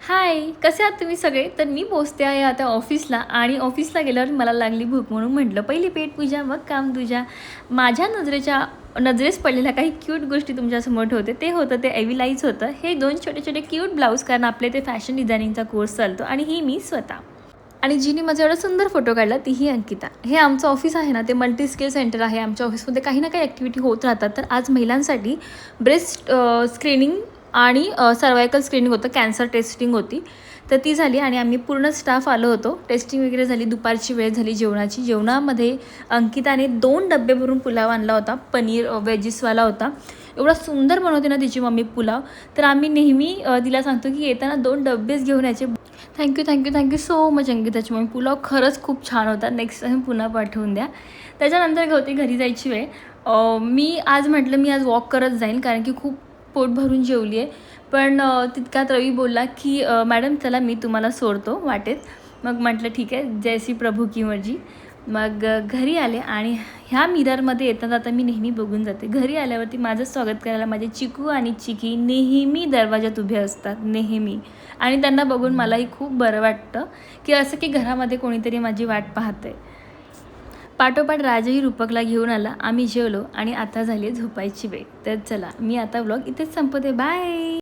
हाय, कसे आहात तुम्ही सगळे? तर मी पोहोचते आहे आता ऑफिसला आणि ऑफिसला गेल्यावर मला लागली भूक म्हणून म्हटलं पहिली पेट पूजा मग काम तुझ्या. माझ्या नजरेस पडलेल्या काही क्यूट गोष्टी तुमच्यासमोर ठेवते. ते होतं ते एव्हिलाईज होतं. हे 2 छोटे-छोटे क्यूट ब्लाऊज कारण आपले ते फॅशन डिझायनिंगचा कोर्स चालतो आणि ही मी स्वतः. आणि जिने माझा एवढा सुंदर फोटो काढला ती ही अंकिता. हे आमचं ऑफिस आहे ना, ते मल्टी स्किल सेंटर आहे. आमच्या ऑफिसमध्ये काही ना काही ॲक्टिव्हिटी होत राहतात. तर आज महिलांसाठी ब्रेस्ट स्क्रीनिंग आणि सर्वायकल स्क्रीनिंग होतं, कॅन्सर टेस्टिंग होती. तर ती झाली आणि आम्ही पूर्ण स्टाफ आलो होतो. टेस्टिंग वगैरे झाली. दुपारची वेळ झाली जेवणाची. जेवणामध्ये अंकिताने 2 डब्बे भरून पुलाव आणला होता. पनीर वेजिसवाला होता. एवढा सुंदर बनवते ना तिची मम्मी पुलाव. तर आम्ही नेहमी तिला सांगतो की येताना 2 डब्बेच घेऊन यायचे. थँक्यू सो मच अंकिताची मम्मी. पुलाव खरंच खूप छान होता. नेक्स्ट टाईम पुन्हा पाठवून द्या. त्याच्यानंतर होती घरी जायची वेळ. मी आज म्हटलं मी आज वॉक करत जाईन कारण की खूप पोट भरून जेवली आहे. पण तितक्यात रवी बोलला की मॅडम चला मी तुम्हाला सोडतो वाटेत. मग म्हटलं ठीक आहे, जैसी प्रभू की मर्जी. मग घरी आले आणि ह्या मिररमध्ये येता मी नेहमी बघून जाते. घरी आल्यावरती माझं स्वागत करायला माझे चिकू आणि चिकी नेहमी दरवाजात उभे असतात, नेहमी. आणि त्यांना बघून मलाही खूप बरं वाटतं की असं की घरामध्ये कोणीतरी माझी वाट पाहतंय. पाठोपाठ राजही रूपकला घेऊन आला. आम्ही जेवलो आणि आता झाली झोपायची वेळ. तर चला मी आता व्लॉग इथेच संपवते. बाय.